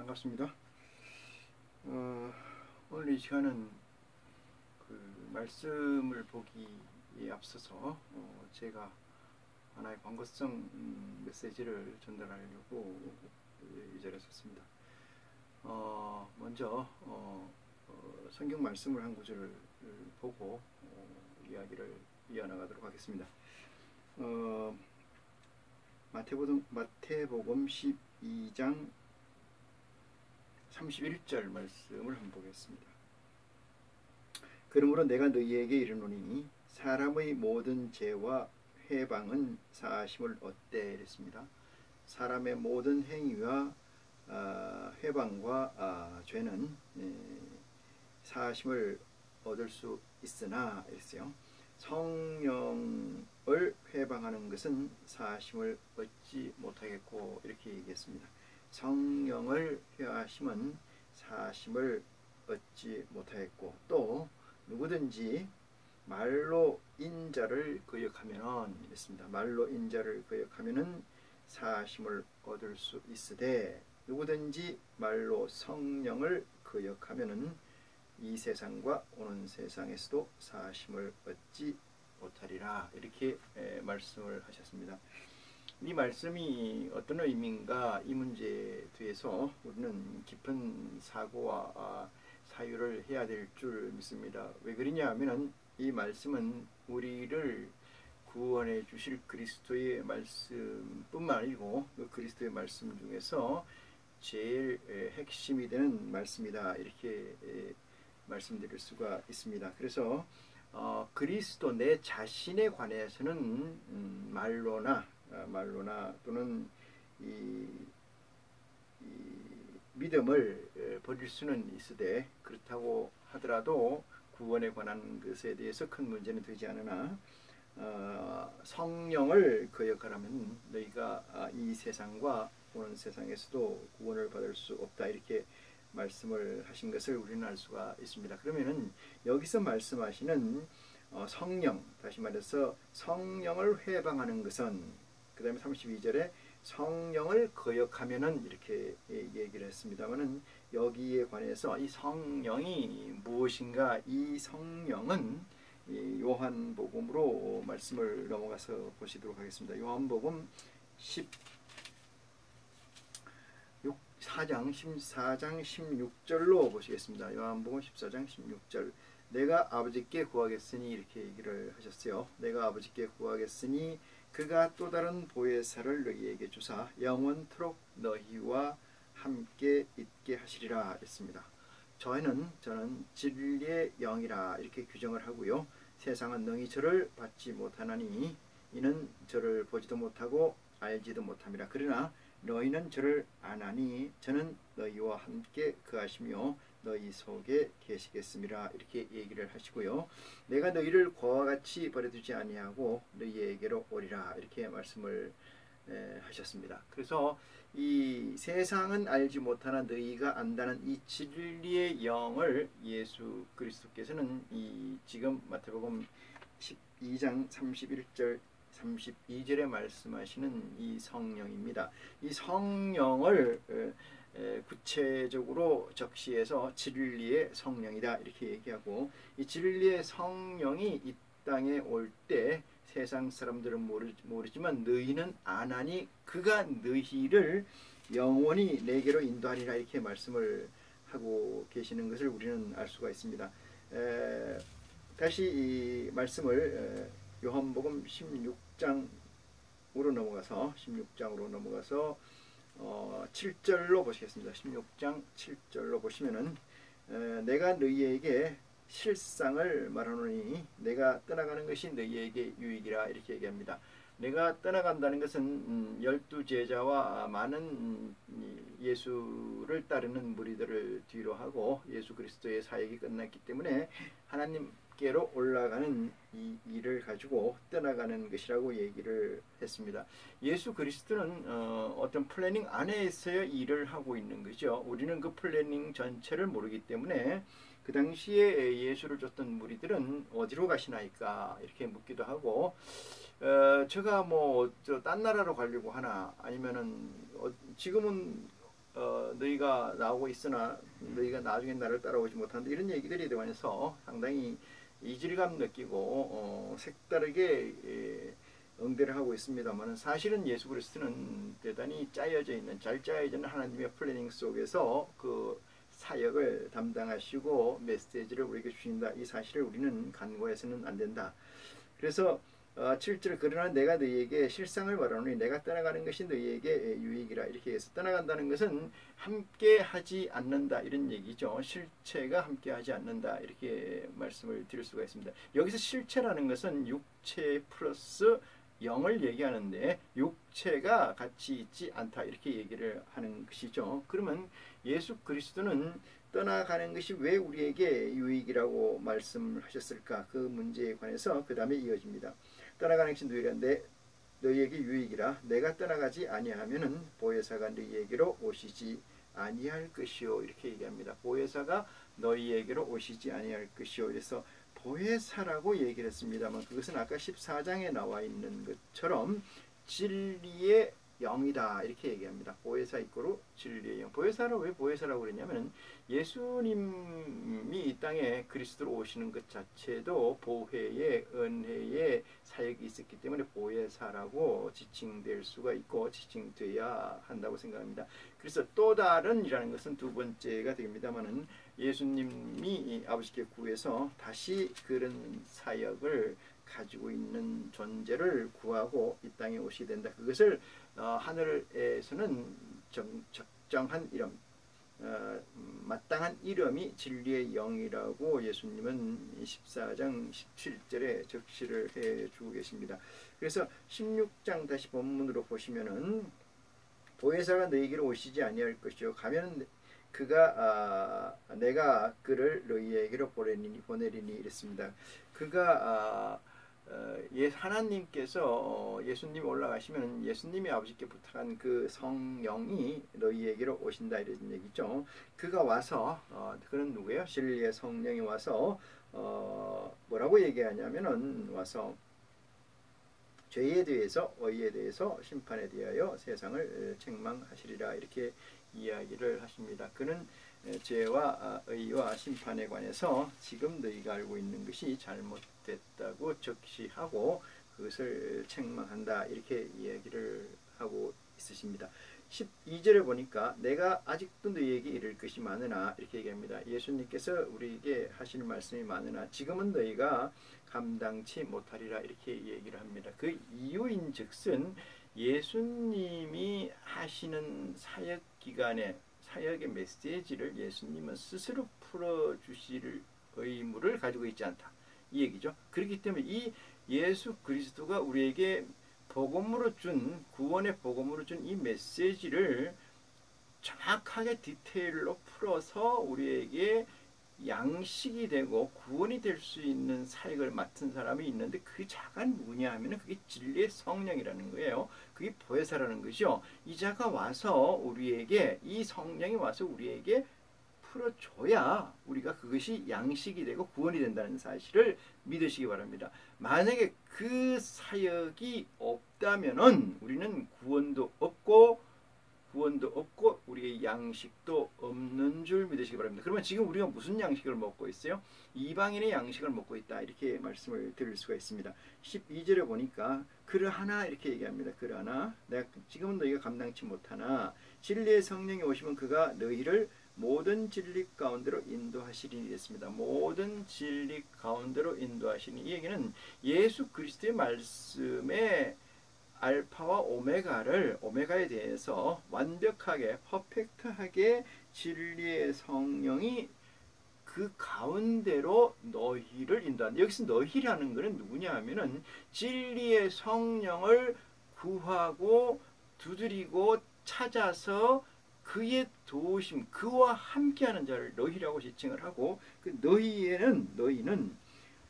반갑습니다. 오늘 이 시간은 말씀을 보기에 앞서서 제가 하나의 광고성 메시지를 전달하려고 이 자리에 섰습니다. 먼저 성경 말씀을 한 구절을 보고 이야기를 이어나가도록 하겠습니다. 마태복음 12장 31절 말씀을 한번 보겠습니다. 그러므로 내가 너희에게 이르노니 사람의 모든 죄와 회방은 사하심을 얻되 이랬습니다. 사람의 모든 행위와 회방과 죄는 사하심을 얻을 수 있으나 이랬어요. 성령을 회방하는 것은 사하심을 얻지 못하겠고 이렇게 얘기했습니다. 성령을 회하심은 사하심을 얻지 못하겠고, 또 누구든지 말로 인자를 거역하면은 이랬습니다. 말로 인자를 거역하면은 사하심을 얻을 수 있으되, 누구든지 말로 성령을 거역하면은 이 세상과 오는 세상에서도 사하심을 얻지 못하리라, 이렇게 말씀을 하셨습니다. 이 말씀이 어떤 의미인가, 이 문제에 대해서 우리는 깊은 사고와 사유를 해야 될 줄 믿습니다. 왜 그러냐 하면 이 말씀은 우리를 구원해 주실 그리스도의 말씀뿐만 아니고 그 그리스도의 말씀 중에서 제일 핵심이 되는 말씀이다, 이렇게 말씀드릴 수가 있습니다. 그래서 그리스도 내 자신에 관해서는 말로나 또는 이 믿음을 버릴 수는 있으되, 그렇다고 하더라도 구원에 관한 것에 대해서 큰 문제는 되지 않으나 성령을 거역하라면 너희가 이 세상과 오는 세상에서도 구원을 받을 수 없다, 이렇게 말씀을 하신 것을 우리는 알 수가 있습니다. 그러면은 여기서 말씀하시는 성령, 다시 말해서 성령을 회방하는 것은, 그 다음에 32절에 성령을 거역하면은 이렇게 얘기를 했습니다만은, 여기에 관해서 이 성령이 무엇인가, 이 성령은 요한복음으로 말씀을 넘어가서 보시도록 하겠습니다. 요한복음 14장 16절로 보시겠습니다. 요한복음 14장 16절. 내가 아버지께 구하겠으니, 이렇게 얘기를 하셨어요. 내가 아버지께 구하겠으니 그가 또 다른 보혜사를 너희에게 주사 영원토록 너희와 함께 있게 하시리라 했습니다. 저는 진리의 영이라, 이렇게 규정을 하고요. 세상은 능히 저를 받지 못하나니 이는 저를 보지도 못하고 알지도 못함이라. 그러나 너희는 저를 아나니 저는 너희와 함께 거하시며 너희 속에 계시겠음이라, 이렇게 얘기를 하시고요. 내가 너희를 고와 같이 버려두지 아니하고 너희에게로 오리라, 이렇게 말씀을 하셨습니다. 그래서 이 세상은 알지 못하나 너희가 안다는 이 진리의 영을 예수 그리스도께서는 이 지금 마태복음 12장 31절 32절에 말씀하시는 이 성령입니다. 이 성령을 구체적으로 적시해서 진리의 성령이다, 이렇게 얘기하고, 이 진리의 성령이 이 땅에 올 때 세상 사람들은 모르지만 너희는 아나니 그가 너희를 영원히 내게로 인도하리라, 이렇게 말씀을 하고 계시는 것을 우리는 알 수가 있습니다. 다시 이 말씀을 요한복음 16장으로 넘어가서 7절로 보시겠습니다. 16장 7절로 보시면은 내가 너희에게 실상을 말하노니 내가 떠나가는 것이 너희에게 유익이라, 이렇게 얘기합니다. 내가 떠나간다는 것은 12제자와 많은 예수를 따르는 무리들을 뒤로 하고 예수 그리스도의 사역이 끝났기 때문에 하나님께로 올라가는 이 일을 가지고 떠나가는 것이라고 얘기를 했습니다. 예수 그리스도는 어떤 플래닝 안에서의 일을 하고 있는 거죠. 우리는 그 플래닝 전체를 모르기 때문에 그 당시에 예수를 쫓던 무리들은 어디로 가시나이까, 이렇게 묻기도 하고, 제가 뭐 딴 나라로 가려고 하나, 아니면은 지금은 너희가 나오고 있으나 너희가 나중에 나를 따라오지 못한다 이런 얘기들이 되면서 상당히 이질감 느끼고 색다르게 응대를 하고 있습니다만 사실은 예수 그리스도는 대단히 짜여져 있는 잘 짜여져 있는 하나님의 플래닝 속에서 그 사역을 담당하시고 메시지를 우리에게 주신다. 이 사실을 우리는 간과해서는 안 된다. 그래서 7절 그러나 내가 너희에게 실상을 말하노니 내가 떠나가는 것이 너희에게 유익이라 이렇게 해서 떠나간다는 것은 함께 하지 않는다 이런 얘기죠. 실체가 함께 하지 않는다 이렇게 말씀을 드릴 수가 있습니다. 여기서 실체라는 것은 육체 플러스 영을 얘기하는데 육체가 같이 있지 않다 이렇게 얘기를 하는 것이죠. 그러면 예수 그리스도는 떠나가는 것이 왜 우리에게 유익이라고 말씀을 하셨을까? 그 문제에 관해서 그 다음에 이어집니다. 떠나가는 것이 너희에게 유익이라 내가 떠나가지 아니하면은 보혜사가 너희에게로 오시지 아니할 것이요 이렇게 얘기합니다. 보혜사가 너희에게로 오시지 아니할 것이요. 그래서 보혜사라고 얘기를 했습니다만 그것은 아까 14장에 나와 있는 것처럼 진리의 영이다 이렇게 얘기합니다. 보혜사 이꼬로 진리의 영. 보혜사를 왜 보혜사라고 그랬냐면 예수님이 이 땅에 그리스도로 오시는 것 자체도 보혜의 은혜의 사역이 있었기 때문에 보혜사라고 지칭될 수가 있고 지칭돼야 한다고 생각합니다. 그래서 또 다른이라는 것은 두 번째가 됩니다만은 예수님이 아버지께 구해서 다시 그런 사역을 가지고 있는 존재를 구하고 이 땅에 오시게 된다. 그것을 하늘에서는 적정한 이름, 마땅한 이름이 진리의 영이라고 예수님은 14장 17절에 적시를 해주고 계십니다. 그래서 16장 다시 본문으로 보시면은 보혜사가 너희에게로 오시지 아니할 것이요 가면은 그가 내가 그를 너희에게로 보내리니 이랬습니다. 그가 하나님께서 예수님이 올라가시면 예수님이 아버지께 부탁한 그 성령이 너희에게로 오신다 이런 얘기죠. 그가 와서 그는 누구예요? 진리의 성령이 와서 뭐라고 얘기하냐면은 와서 죄에 대해서 의에 대해서 심판에 대하여 세상을 책망하시리라 이렇게 이야기를 하십니다. 그는 죄와 의와 심판에 관해서 지금 너희가 알고 있는 것이 잘못됐다고 적시하고 그것을 책망한다 이렇게 이야기를 하고 있으십니다. 12절에 보니까 내가 아직도 너희에게 이를 것이 많으나 이렇게 얘기합니다. 예수님께서 우리에게 하시는 말씀이 많으나 지금은 너희가 감당치 못하리라 이렇게 얘기를 합니다. 그 이유인 즉슨 예수님이 하시는 사역 기간에 사역의 메시지를 예수님은 스스로 풀어주실 의무를 가지고 있지 않다 이 얘기죠. 그렇기 때문에 이 예수 그리스도가 우리에게 복음으로 준 구원의 복음으로 준 이 메시지를 정확하게 디테일로 풀어서 우리에게 양식이 되고 구원이 될 수 있는 사역을 맡은 사람이 있는데 그 자가 누구냐 하면 그게 진리의 성령이라는 거예요. 그게 보혜사라는 것이요. 이 자가 와서 우리에게 이 성령이 와서 우리에게 풀어줘야 우리가 그것이 양식이 되고 구원이 된다는 사실을 믿으시기 바랍니다. 만약에 그 사역이 없다면은 우리는 구원도 없고 우리의 양식도 없는 줄 믿으시기 바랍니다. 그러면 지금 우리가 무슨 양식을 먹고 있어요? 이방인의 양식을 먹고 있다 이렇게 말씀을 드릴 수가 있습니다. 12절에 보니까 그러하나 이렇게 얘기합니다. 그러나 내가 지금은 너희가 감당치 못하나 진리의 성령이 오시면 그가 너희를 모든 진리 가운데로 인도하시리니 했습니다. 모든 진리 가운데로 인도하시니 이 얘기는 예수 그리스도의 말씀에 알파와 오메가에 대해서 완벽하게 퍼펙트하게 진리의 성령이 그 가운데로 너희를 인도한다. 여기서 너희라는 것은 누구냐 하면은 진리의 성령을 구하고 두드리고 찾아서 그의 도우심 그와 함께하는 자를 너희라고 지칭을 하고 그 너희는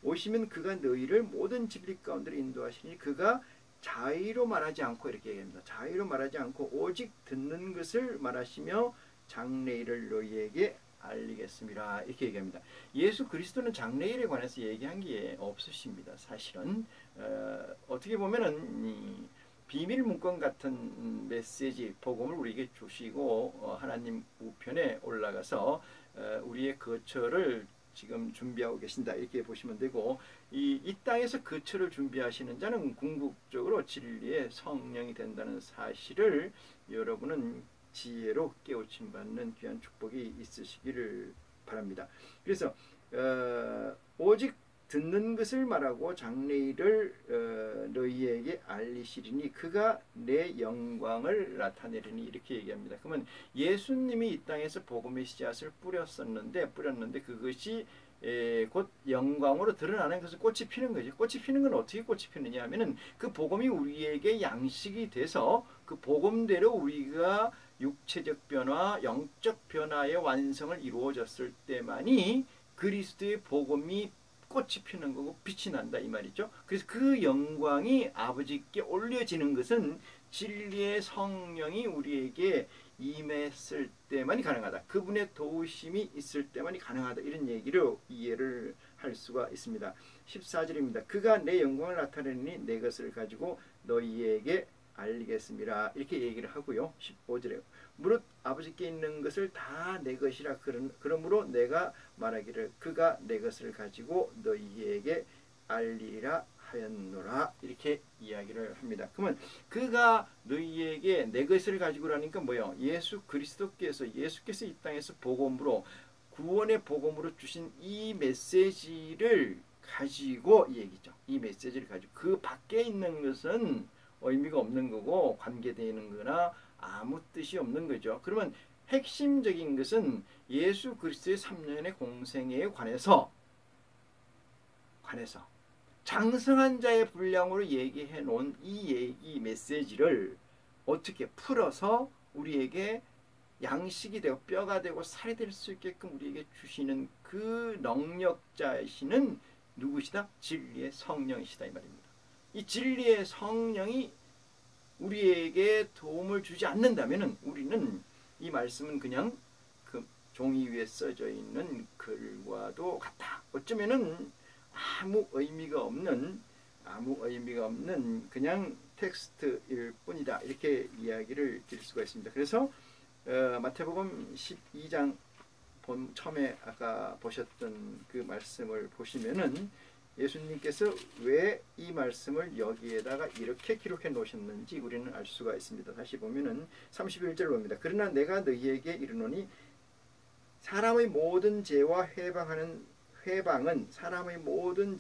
오시면 그가 너희를 모든 진리 가운데로 인도하시니 그가 자의로 말하지 않고 이렇게 얘기합니다. 자의로 말하지 않고 오직 듣는 것을 말하시며 장래일을 너희에게 알리겠습니다. 이렇게 얘기합니다. 예수 그리스도는 장래일에 관해서 얘기한 게 없으십니다. 사실은 어떻게 보면은 비밀 문건 같은 메시지 복음을 우리에게 주시고 하나님 우편에 올라가서 우리의 거처를 지금 준비하고 계신다 이렇게 보시면 되고 이 땅에서 거처를 준비하시는 자는 궁극적으로 진리의 성령이 된다는 사실을 여러분은 지혜로 깨우침 받는 귀한 축복이 있으시기를 바랍니다. 그래서 오직 듣는 것을 말하고 장래일을 너희에게 알리시리니 그가 내 영광을 나타내리니 이렇게 얘기합니다. 그러면 예수님이 이 땅에서 복음의 씨앗을 뿌렸는데 그것이 곧 영광으로 드러나는 것은 꽃이 피는 거죠. 꽃이 피는 건 어떻게 꽃이 피느냐 하면은 그 복음이 우리에게 양식이 돼서 그 복음대로 우리가 육체적 변화, 영적 변화의 완성을 이루어졌을 때만이 그리스도의 복음이 꽃이 피는 거고 빛이 난다 이 말이죠. 그래서 그 영광이 아버지께 올려지는 것은 진리의 성령이 우리에게 임했을 때만이 가능하다. 그분의 도우심이 있을 때만이 가능하다. 이런 얘기를 이해를 할 수가 있습니다. 14절입니다. 그가 내 영광을 나타내니 내 것을 가지고 너희에게 알리겠습니다. 이렇게 얘기를 하고요. 15절에 무릇 아버지께 있는 것을 다 내 것이라 그러므로 내가 말하기를 그가 내 것을 가지고 너희에게 알리리라 하였노라 이렇게 이야기를 합니다. 그러면 그가 너희에게 내 것을 가지고라니까 뭐요? 예수께서 이 땅에서 복음으로 구원의 복음으로 주신 이 메시지를 가지고 이 얘기죠. 이 메시지를 가지고 그 밖에 있는 것은 의미가 없는 거고 관계되는 거나 아무 뜻이 없는 거죠. 그러면 핵심적인 것은 예수 그리스도의 3년의 공생애에 관해서 장성한 자의 분량으로 얘기해 놓은 이 메시지를 어떻게 풀어서 우리에게 양식이 되고 뼈가 되고 살이 될 수 있게끔 우리에게 주시는 그 능력자이시는 누구시다? 진리의 성령이시다 이 말입니다. 이 진리의 성령이 우리에게 도움을 주지 않는다면 우리는 이 말씀은 그냥 그 종이 위에 써져 있는 글과도 같다. 어쩌면은 아무 의미가 없는 그냥 텍스트일 뿐이다. 이렇게 이야기를 드릴 수가 있습니다. 그래서 마태복음 12장 처음에 아까 보셨던 그 말씀을 보시면은 예수님께서 왜 이 말씀을 여기에다가 이렇게 기록해 놓으셨는지 우리는 알 수가 있습니다. 다시 보면은 31절을 봅니다. 그러나 내가 너희에게 이르노니 사람의 모든 죄와 회방은 사람의 모든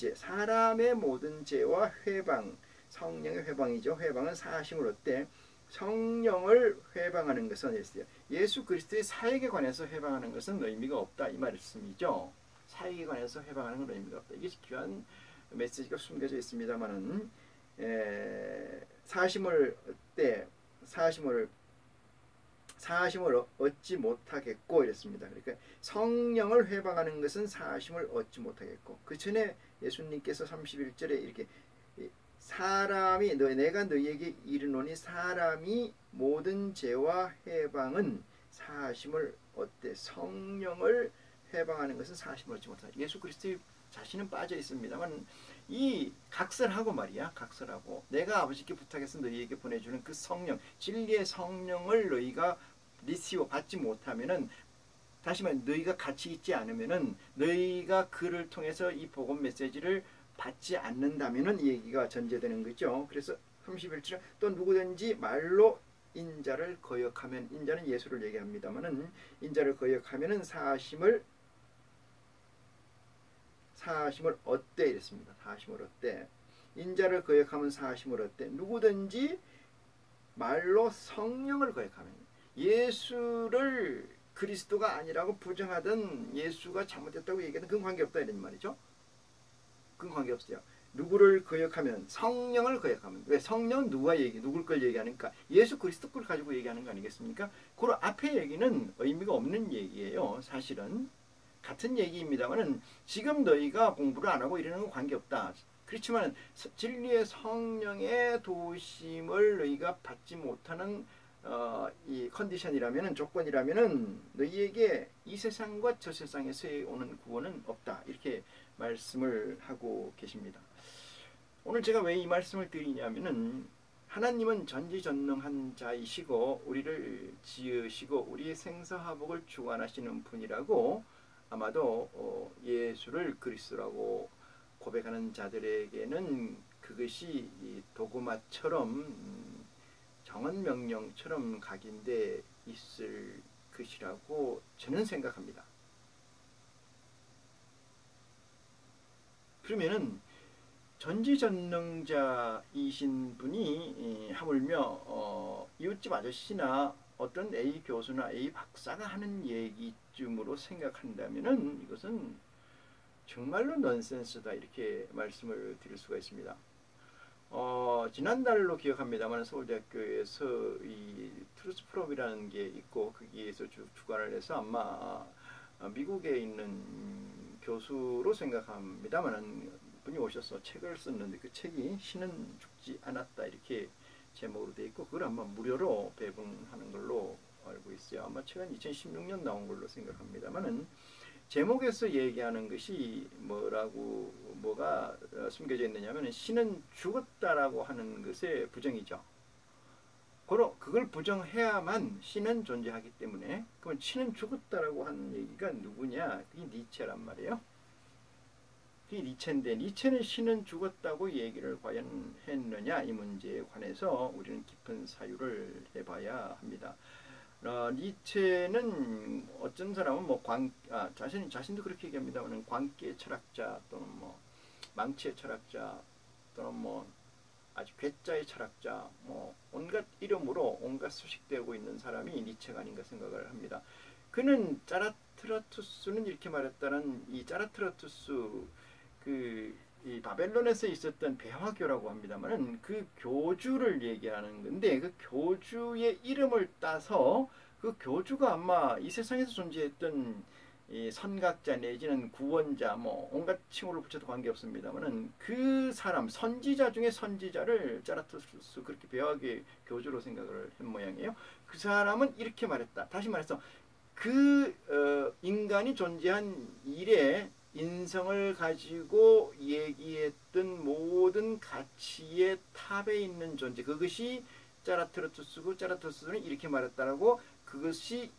죄와 회방, 성령의 회방이죠. 회방은 사심을 얻되 성령을 회방하는 것은 예수 그리스도의 사역에 관해서 회방하는 것은 의미가 없다 이 말씀이죠. 사역에 관해서 회방하는 건 의미가 없다. 이게 귀한 메시지가 숨겨져 있습니다만은 사심을 얻지 못하겠고 이랬습니다. 그러니까 성령을 회방하는 것은 사심을 얻지 못하겠고 그 전에 예수님께서 31절에 이렇게 내가 너희에게 이르노니 사람이 모든 죄와 회방은 사심을 얻되 성령을 회방하는 것은 사심을 얻지 못하다. 예수 그리스도의 자신은 빠져 있습니다만 이 각설하고 내가 아버지께 부탁해서 너희에게 보내주는 그 성령, 진리의 성령을 너희가 받지 못하면은 다시 말해 너희가 같이 있지 않으면은 너희가 그를 통해서 이 복음 메시지를 받지 않는다면은 이 얘기가 전제되는 거죠. 그래서 31절에 또 누구든지 말로 인자를 거역하면 인자는 예수를 얘기합니다만은 인자를 거역하면은 사심을 얻되 이랬습니다. 사심을 얻되 인자를 거역하면 사심을 얻되 누구든지 말로 성령을 거역하면 예수를 그리스도가 아니라고 부정하던 예수가 잘못됐다고 얘기하던 그건 관계없다 이런 말이죠. 그건 관계없어요. 누구를 거역하면 성령을 거역하면 왜 성령은 누굴 걸 얘기하니까 예수 그리스도 걸 가지고 얘기하는 거 아니겠습니까? 그 앞에 얘기는 의미가 없는 얘기예요. 사실은 같은 얘기입니다만은 지금 너희가 공부를 안 하고 이러는 건 관계없다. 그렇지만 진리의 성령의 도우심을 너희가 받지 못하는 이 컨디션이라면은 조건이라면은 너희에게 이 세상과 저 세상에서 오는 구원은 없다. 이렇게 말씀을 하고 계십니다. 오늘 제가 왜 이 말씀을 드리냐면은 하나님은 전지전능한 자이시고 우리를 지으시고 우리의 생사화복을 주관하시는 분이라고 아마도 예수를 그리스도라고 고백하는 자들에게는 그것이 도구마처럼 정언명령처럼 각인돼 있을 것이라고 저는 생각합니다. 그러면은 전지전능자이신 분이 하물며 이웃집 아저씨나 어떤 A 교수나 A 박사가 하는 얘기쯤으로 생각한다면은 이것은 정말로 넌센스다 이렇게 말씀을 드릴 수가 있습니다. 지난달로 기억합니다만 서울대학교에서 이 트루스 프롬이라는 게 있고 거기에서 주관을 해서 아마 미국에 있는 교수로 생각합니다만 분이 오셔서 책을 썼는데 그 책이 신은 죽지 않았다 이렇게 제목으로 되어 있고 그걸 아마 무료로 배분하는 걸로 알고 있어요. 아마 책은 2016년 나온 걸로 생각합니다만은 제목에서 얘기하는 것이 뭐가 숨겨져 있느냐면 신은 죽었다라고 하는 것의 부정이죠. 그걸 부정해야만 신은 존재하기 때문에 그러면 신은 죽었다라고 하는 얘기가 누구냐? 그게 니체란 말이에요. 그게 니체인데 니체는 신은 죽었다고 얘기를 과연 했느냐 이 문제에 관해서 우리는 깊은 사유를 해봐야 합니다. 니체는 어떤 사람은 자신도 그렇게 얘기합니다만 광기의 철학자 또는 망치의 철학자 또는 아주 괴짜의 철학자 온갖 이름으로 온갖 수식되고 있는 사람이 니체가 아닌가 생각을 합니다. 그는 짜라트라투스는 이렇게 말했다는 이 짜라트라투스 이 바벨론에서 있었던 배화교라고 합니다만은 그 교주를 얘기하는 건데 그 교주의 이름을 따서 그 교주가 아마 이 세상에서 존재했던 이 선각자 내지는 구원자 온갖 칭호를 붙여도 관계없습니다만은 그 사람 선지자 중에 선지자를 짜라투스스 그렇게 배화교의 교주로 생각을 한 모양이에요. 그 사람은 이렇게 말했다. 다시 말해서 그 인간이 존재한 이래 인성을 가지고 얘기했던 모든 가치의 탑에 있는 존재 그것이 짜라트루투스고 짜라투스는 이렇게 말했다라고 그것이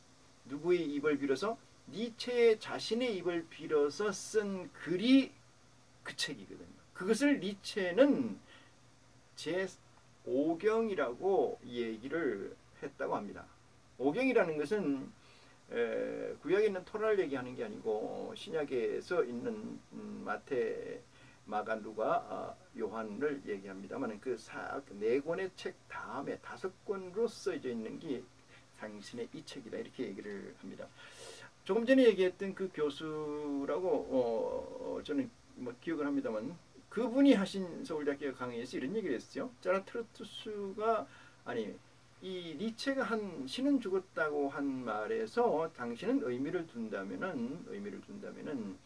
누구의 입을 빌어서 니체의 자신의 입을 빌어서 쓴 글이 그 책이거든요. 그것을 니체는 제5경이라고 얘기를 했다고 합니다. 5경이라는 것은 구약에 있는 토라를 얘기하는 게 아니고 신약에서 있는 마태, 마가, 누가, 요한을 얘기합니다만 그 네 권의 책 다음에 5권으로 써져 있는 게 당신의 이 책이다 이렇게 얘기를 합니다. 조금 전에 얘기했던 그 교수라고 저는 기억을 합니다만 그분이 하신 서울대학교 강의에서 이런 얘기를 했어요. 짜라트루투스가 이 니체가 한 신은 죽었다고 한 말에서 당신은 의미를 둔다면은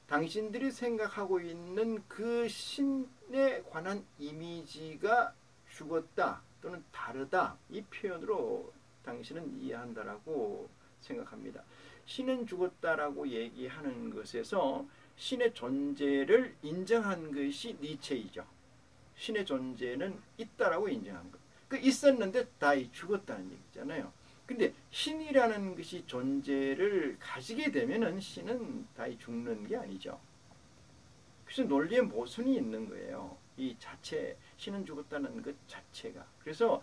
당신들이 생각하고 있는 그 신에 관한 이미지가 죽었다 또는 다르다 이 표현으로 당신은 이해한다라고 생각합니다. 신은 죽었다라고 얘기하는 것에서 신의 존재를 인정한 것이 니체이죠. 신의 존재는 있다라고 인정한 것. 있었는데 다 죽었다는 얘기잖아요. 근데 신이라는 것이 존재를 가지게 되면은 신은 다 죽는 게 아니죠. 그래서 논리에 모순이 있는 거예요. 이 자체 신은 죽었다는 것 자체가. 그래서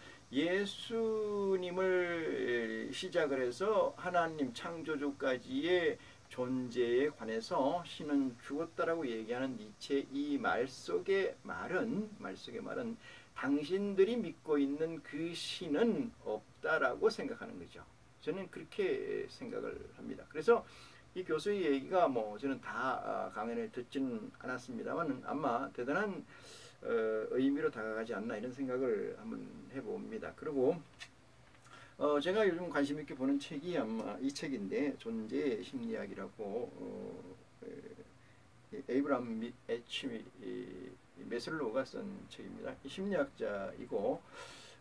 예수님을 시작을 해서 하나님 창조주까지의 존재에 관해서 신은 죽었다라고 얘기하는 니체의 이 말 속의 말은 당신들이 믿고 있는 그 신은 없다라고 생각하는 거죠. 저는 그렇게 생각을 합니다. 그래서 이 교수의 얘기가 저는 다 강연을 듣지는 않았습니다만 아마 대단한 의미로 다가가지 않나 이런 생각을 한번 해봅니다. 그리고 제가 요즘 관심 있게 보는 책이 아마 이 책인데 존재의 심리학이라고 에이브람 H. 메슬로우가 쓴 책입니다. 심리학자이고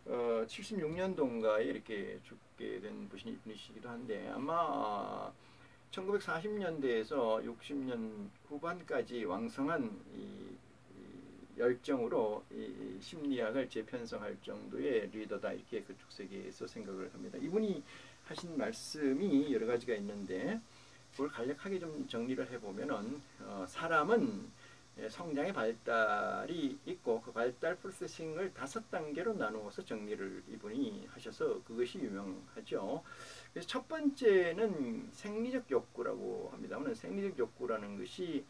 76년도인가에 이렇게 죽게 된 분이시기도 한데 아마 1940년대에서 60년 후반까지 왕성한 열정으로 이 심리학을 재편성할 정도의 리더다 이렇게 그쪽 세계에서 생각을 합니다. 이분이 하신 말씀이 여러 가지가 있는데 그걸 간략하게 좀 정리를 해보면은 사람은 성장의 발달이 있고 그 발달 프로세싱을 5단계로 나누어서 정리를 이분이 하셔서 그것이 유명하죠. 그래서 첫 번째는 생리적 욕구라고 합니다만 생리적 욕구라는 것이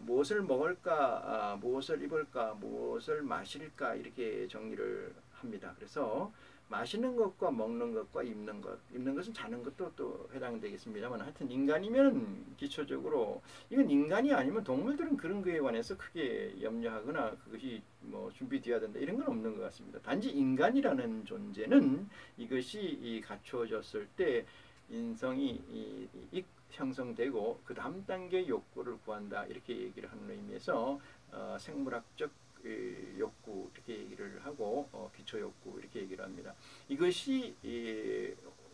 무엇을 먹을까, 무엇을 입을까, 무엇을 마실까 이렇게 정리를 합니다. 그래서 마시는 것과 먹는 것과 입는 것은 자는 것도 또 해당되겠습니다만 하여튼 인간이면 기초적으로 이건 인간이 아니면 동물들은 그런 거에 관해서 크게 염려하거나 그것이 뭐 준비되어야 된다 이런 건 없는 것 같습니다. 단지 인간이라는 존재는 이것이 갖추어졌을 때 인성이 형성되고 그 다음 단계 욕구를 구한다 이렇게 얘기를 하는 의미에서 생물학적 욕구 이렇게 얘기를 하고 기초 욕구 이렇게 얘기를 합니다. 이것이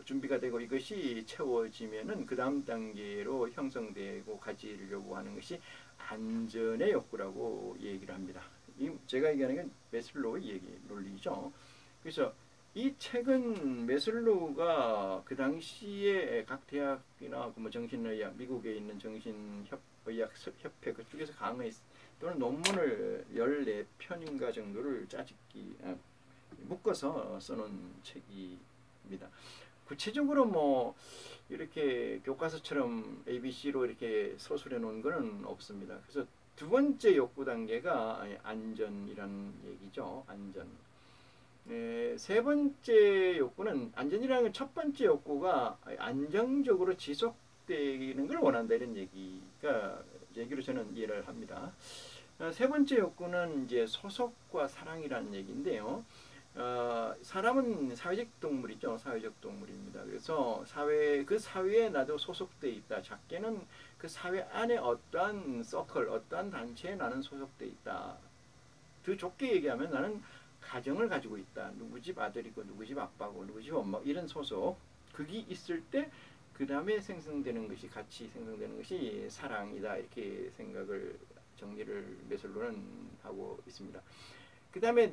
준비가 되고 이것이 채워지면은 그 다음 단계로 형성되고 가지려고 하는 것이 안전의 욕구라고 얘기를 합니다. 제가 얘기하는 건 매슬로우의 얘기 논리죠. 그래서 이 책은 매슬로우가 그 당시에 각 대학이나 뭐 정신의학 미국에 있는 정신의학 협회 그쪽에서 강의 또는 논문을 14편인가 정도를 묶어서 써놓은 책입니다. 구체적으로 뭐 이렇게 교과서처럼 ABC로 이렇게 서술해 놓은 것은 없습니다. 그래서 두 번째 욕구 단계가 안전이라는 얘기죠. 안전. 세 번째 욕구는 안전이라는 건 첫 번째 욕구가 안정적으로 지속되는 걸 원한다 이런 얘기로 저는 이해를 합니다. 세 번째 욕구는 이제 소속과 사랑이라는 얘기인데요. 사람은 사회적 동물이죠. 사회적 동물입니다. 그래서 그 사회에 나도 소속돼 있다. 작게는 그 사회 안에 어떠한 서클, 어떠한 단체에 나는 소속돼 있다. 더 좋게 얘기하면 나는 가정을 가지고 있다. 누구 집 아들이고 누구 집 아빠고 누구 집 엄마 이런 소속. 그게 있을 때 그 다음에 생성되는 것이 같이 생성되는 것이 사랑이다. 이렇게 생각을 정리를 매슬로는 하고 있습니다. 그 다음에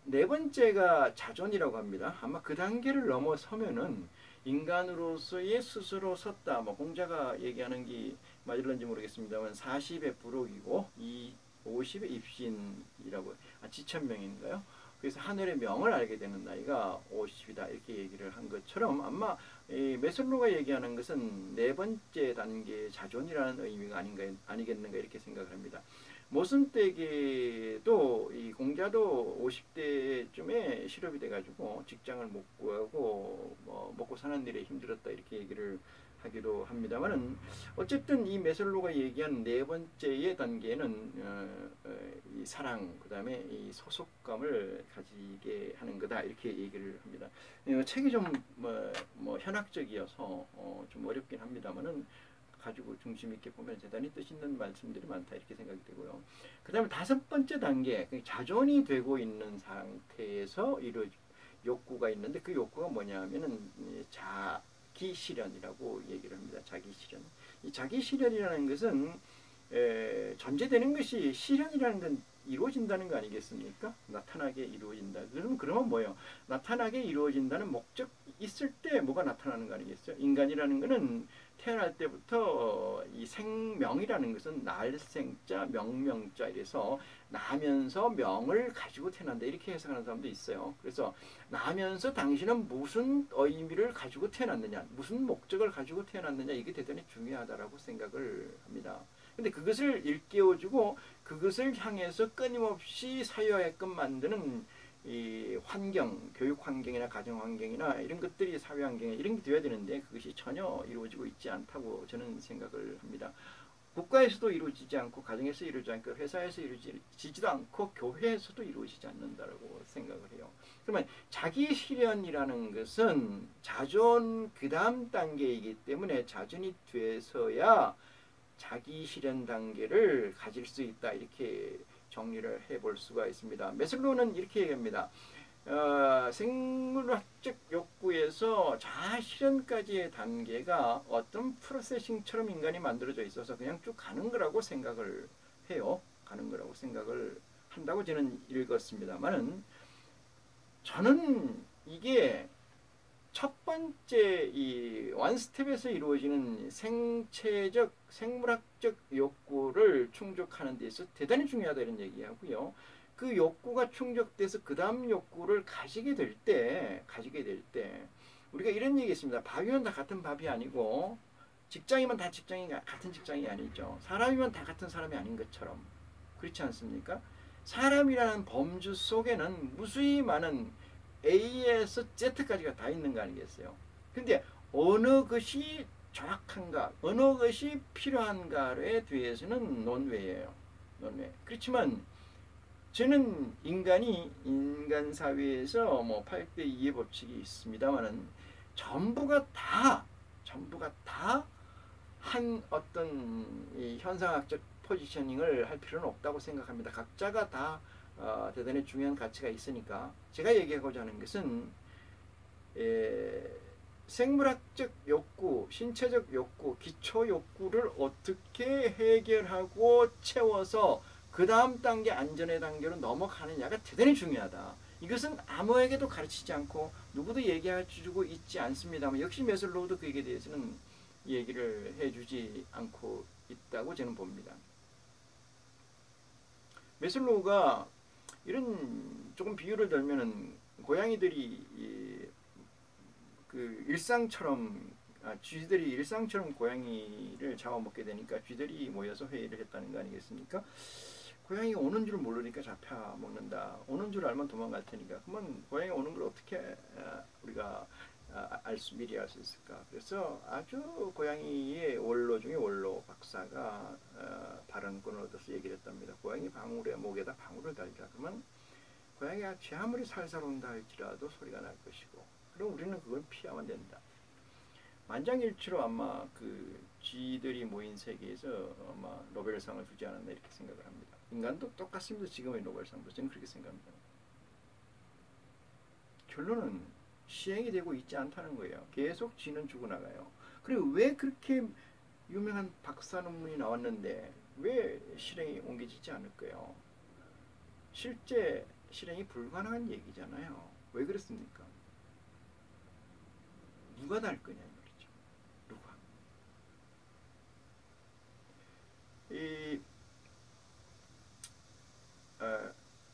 네 번째가 자존이라고 합니다. 아마 그 단계를 넘어서면은 인간으로서의 스스로 섰다. 뭐 공자가 얘기하는 게 맞을런지 모르겠습니다만 40의 부록이고 50의 입신이라고 지천명인가요? 그래서 하늘의 명을 알게 되는 나이가 50이다 이렇게 얘기를 한 것처럼 아마 매슬로가 얘기하는 것은 네 번째 단계 자존이라는 의미가 아니겠는가 이렇게 생각을 합니다. 모순되게도 이 공자도 50대쯤에 실업이 돼가지고 직장을 못 구하고 뭐 먹고 사는 일에 힘들었다 이렇게 얘기를 하기도 합니다만은 어쨌든 이 매슬로가 얘기한 네 번째의 단계는 이 사랑 그다음에 이 소속감을 가지게 하는 거다 이렇게 얘기를 합니다. 책이 좀 뭐 현학적이어서 좀 어렵긴 합니다만은 가지고 중심 있게 보면 대단히 뜻 있는 말씀들이 많다 이렇게 생각이 되고요. 그다음에 다섯 번째 단계 자존이 되고 있는 상태에서 욕구가 있는데 그 욕구가 뭐냐면은 자기 실현이라고 얘기를 합니다. 자기 실현. 이 자기 실현이라는 것은 전제되는 것이 실현이라는 건 이루어진다는 거 아니겠습니까? 나타나게 이루어진다. 그러면 뭐예요? 나타나게 이루어진다는 목적 있을 때 뭐가 나타나는 거 아니겠어요? 인간이라는 것은 태어날 때부터 이 생명이라는 것은 날생자, 명명자 이래서 나면서 명을 가지고 태어난다 이렇게 해석하는 사람도 있어요. 그래서 나면서 당신은 무슨 의미를 가지고 태어났느냐, 무슨 목적을 가지고 태어났느냐 이게 대단히 중요하다라고 생각을 합니다. 근데 그것을 일깨워주고 그것을 향해서 끊임없이 사유하게끔 만드는 이 환경, 교육 환경이나 가정 환경이나 이런 것들이 사회 환경에 이런 게 되어야 되는데 그것이 전혀 이루어지고 있지 않다고 저는 생각을 합니다. 국가에서도 이루어지지 않고 가정에서 이루어지지 않고 회사에서 이루어지지도 않고 교회에서도 이루어지지 않는다라고 생각을 해요. 그러면 자기 실현이라는 것은 자존 그 다음 단계이기 때문에 자존이 돼서야 자기 실현 단계를 가질 수 있다 이렇게 정리를 해볼 수가 있습니다. 매슬로우는 이렇게 얘기합니다. 생물학적 욕구에서 자아 실현까지의 단계가 어떤 프로세싱처럼 인간이 만들어져 있어서 그냥 쭉 가는 거라고 생각을 해요. 가는 거라고 생각을 한다고 저는 읽었습니다만은, 저는 이게 첫 번째 이 원스텝에서 이루어지는 생체적, 생물학적 욕구를 충족하는 데 있어서 대단히 중요하다 이런 얘기하고요. 그 욕구가 충족돼서 그 다음 욕구를 가지게 될 때 우리가 이런 얘기 있습니다. 밥이면 다 같은 밥이 아니고, 직장이면 다 직장이 같은 직장이 아니죠. 사람이면 다 같은 사람이 아닌 것처럼. 그렇지 않습니까? 사람이라는 범주 속에는 무수히 많은 A에서 Z까지가 다 있는 거 아니겠어요? 근데 어느 것이 정확한가, 어느 것이 필요한가에 대해서는 논외예요. 논외. 그렇지만 저는 인간 사회에서 뭐 8대 2의 법칙이 있습니다만은 전부가 다 한 어떤 이 현상학적 포지셔닝을 할 필요는 없다고 생각합니다. 각자가 다 대단히 중요한 가치가 있으니까. 제가 얘기하고자 하는 것은 생물학적 욕구, 신체적 욕구, 기초 욕구를 어떻게 해결하고 채워서 그 다음 단계, 안전의 단계로 넘어가느냐가 대단히 중요하다. 이것은 아무에게도 가르치지 않고 누구도 얘기해주고 있지 않습니다만, 역시 메슬로우도 그에 대해서는 얘기를 해주지 않고 있다고 저는 봅니다. 메슬로우가 이런 조금 비유를 들면은, 고양이들이 그 쥐들이 일상처럼 고양이를 잡아먹게 되니까 쥐들이 모여서 회의를 했다는 거 아니겠습니까? 고양이가 오는 줄 모르니까 잡혀먹는다. 오는 줄 알면 도망갈 테니까. 그러면 고양이가 오는 걸 어떻게 우리가 미리 알 수 있을까? 그래서 아주 고양이의 원로 중에 원로 박사가 발언권을 얻어서 얘기를 했답니다. 고양이 방울에 목에다 방울을 달자. 그러면 고양이가 쥐 아무리 살살 온다 할지라도 소리가 날 것이고, 그럼 우리는 그걸 피하면 된다. 만장일치로 아마 그 쥐들이 모인 세계에서 아마 노벨상을 주지 않았나 이렇게 생각을 합니다. 인간도 똑같습니다. 지금의 노벨상도 저는 그렇게 생각합니다. 결론은 시행이 되고 있지 않다는 거예요. 계속 쥐는 죽어나가요. 그리고 왜 그렇게 유명한 박사 논문이 나왔는데 왜 실행이 옮겨지지 않을까요? 실제 실행이 불가능한 얘기잖아요. 왜 그렇습니까? 누가 날 거냐 이 말이죠. 누가?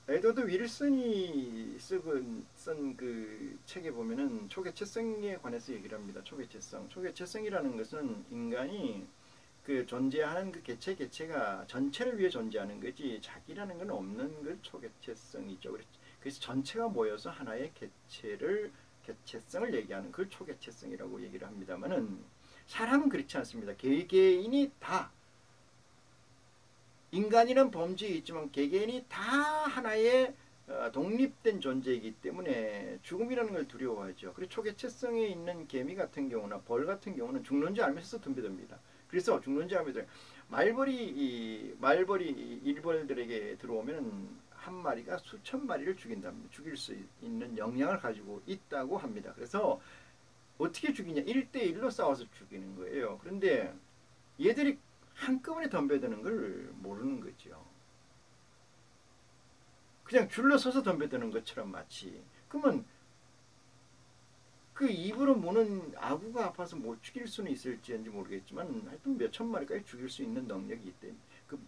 에드워드 윌슨이 쓴 그 책에 보면은 초개체성에 관해서 얘기를 합니다. 초개체성이라는 것은 인간이 그 존재하는 그 개체가 전체를 위해 존재하는 거지, 자기라는 건 없는 걸 초개체성이죠. 그래서 전체가 모여서 하나의 개체성을 얘기하는 걸 초개체성이라고 얘기를 합니다만은, 사람은 그렇지 않습니다. 개개인이 다, 인간이란 범주에 있지만 개개인이 다 하나의 독립된 존재이기 때문에 죽음이라는 걸 두려워하죠. 그리고 초개체성에 있는 개미 같은 경우나 벌 같은 경우는 죽는 줄 알면서 덤벼듭니다. 그래서 죽는 줄 알면서 말벌이 일벌들에게 들어오면 한 마리가 수천 마리를 죽인답니다. 죽일 수 있는 역량을 가지고 있다고 합니다. 그래서 어떻게 죽이냐? 1대1로 싸워서 죽이는 거예요. 그런데 얘들이 한꺼번에 덤벼드는 걸 모르는 거죠. 그냥 줄로 서서 덤벼드는 것처럼 마치. 그러면 그 입으로 무는 아구가 아파서 못 죽일 수는 있을지 모르겠지만 하여튼 몇천 마리까지 죽일 수 있는 능력이 있대. 그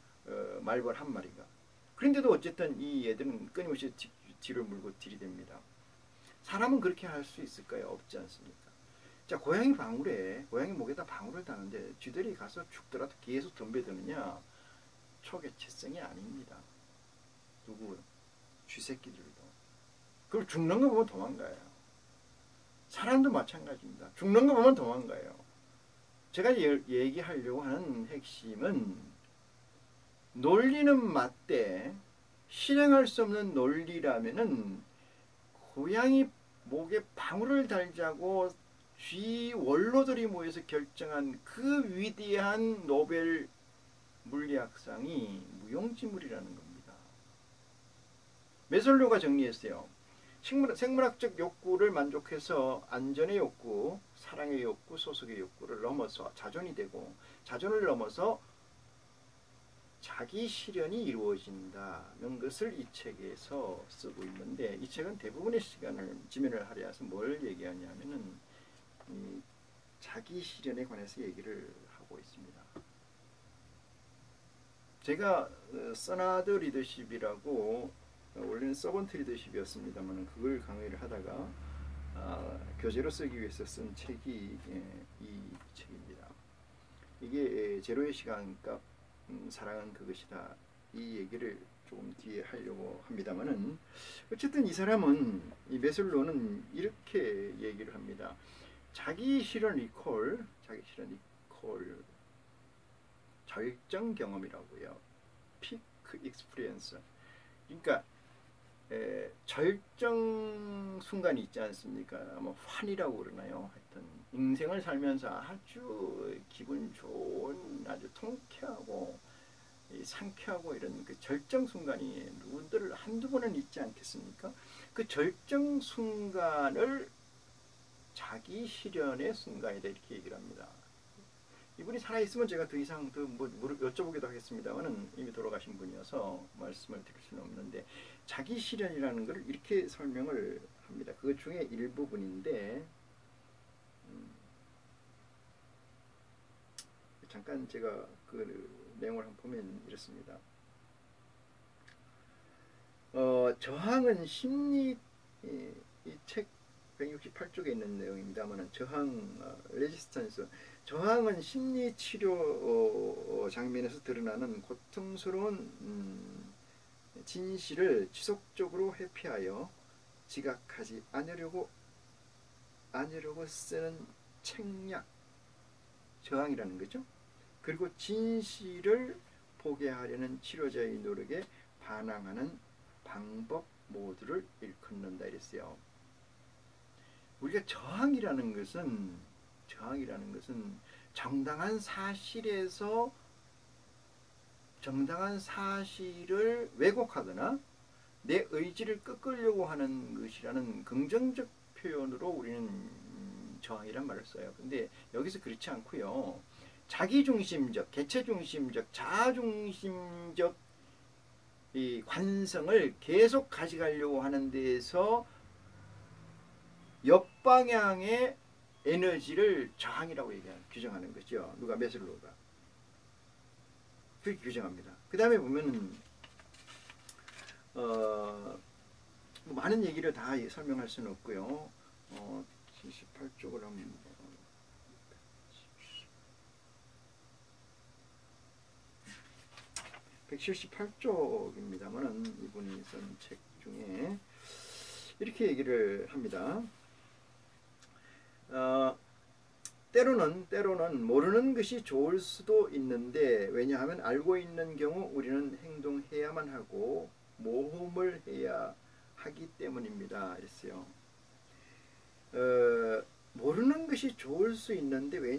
말벌 한 마리가. 그런데도 어쨌든 이 애들은 끊임없이 뒤를 물고 들이댑니다. 사람은 그렇게 할 수 있을까요? 없지 않습니까? 자, 고양이 목에다 방울을 다는데 쥐들이 가서 죽더라도 계속 덤벼드느냐? 초개체성이 아닙니다. 누구? 쥐새끼들도. 그걸 죽는 거 보면 도망가요. 사람도 마찬가지입니다. 죽는 거 보면 도망가요. 제가 얘기하려고 하는 핵심은, 논리는 맞되 실행할 수 없는 논리라면은 고양이 목에 방울을 달자고 쥐 원로들이 모여서 결정한 그 위대한 노벨 물리학상이 무용지물이라는 겁니다. 메슬로우가 정리했어요. 생물학적 욕구를 만족해서 안전의 욕구, 사랑의 욕구, 소속의 욕구를 넘어서 자존이 되고, 자존을 넘어서 자기 실현이 이루어진다는 것을 이 책에서 쓰고 있는데, 이 책은 대부분의 시간을 지면을 할애해서 뭘 얘기하냐면은 이 자기 실현에 관해서 얘기를 하고 있습니다. 제가 서나드 리더십이라고, 원래는 서번트 리더십이었습니다만 그걸 강의를 하다가 교재로 쓰기 위해서 쓴 책이 이 책입니다. 이게 제로의 시간값 사랑은 그것이다, 이 얘기를 조금 뒤에 하려고 합니다만은, 어쨌든 이 사람은, 이 메슬로는 이렇게 얘기를 합니다. 자기 실현 이퀄 절정 경험이라고요. 피크 익스피리언스. 그러니까 절정 순간이 있지 않습니까? 뭐 환이라고 그러나요? 하여튼 인생을 살면서 아주 기분 좋은, 아주 통쾌하고 상쾌하고 이런 그 절정 순간이 누구들 한두 번은 있지 않겠습니까? 그 절정 순간을 자기 실현의 순간이다, 이렇게 얘기를 합니다. 이분이 살아있으면 제가 더 이상 뭐 여쭤보기도 하겠습니다만은 이미 돌아가신 분이어서 말씀을 드릴 수는 없는데, 자기 실현이라는 것을 이렇게 설명을 합니다. 그 중에 일부분인데, 잠깐 제가 그 내용을 한번 보면 이렇습니다. 저항은 심리, 이 책 168쪽에 있는 내용입니다만, 레지스턴스, 저항은 심리 치료 장면에서 드러나는 고통스러운 진실을 지속적으로 회피하여 지각하지 않으려고 쓰는 책략, 저항이라는 거죠. 그리고 진실을 포기하려는 치료자의 노력에 반항하는 방법 모두를 일컫는다 이랬어요. 우리가 저항이라는 것은 정당한 사실을 왜곡하거나 내 의지를 꺾으려고 하는 것이라는 긍정적 표현으로 우리는 저항이란 말을 써요. 근데 여기서 그렇지 않고요. 자기중심적, 개체중심적, 자아중심적 이 관성을 계속 가져가려고 하는 데에서 역방향의 에너지를 저항이라고 규정하는 거죠. 누가? 메슬로우가. 그렇게 규정합니다. 그 다음에 보면은 뭐 많은 얘기를 다 설명할 수는 없고요. 78쪽을 한번 178쪽입니다만은 이분이 쓴 책 중에 이렇게 얘기를 합니다. 때로는 모르는 것이 좋을 수도 있는데, 왜냐하면 알고 있는 경우 우리는 행동해야만 하고 모험을 해야 하기 때문입니다. 이랬어요. 모르는 것이 좋을 수 있는데, 왜냐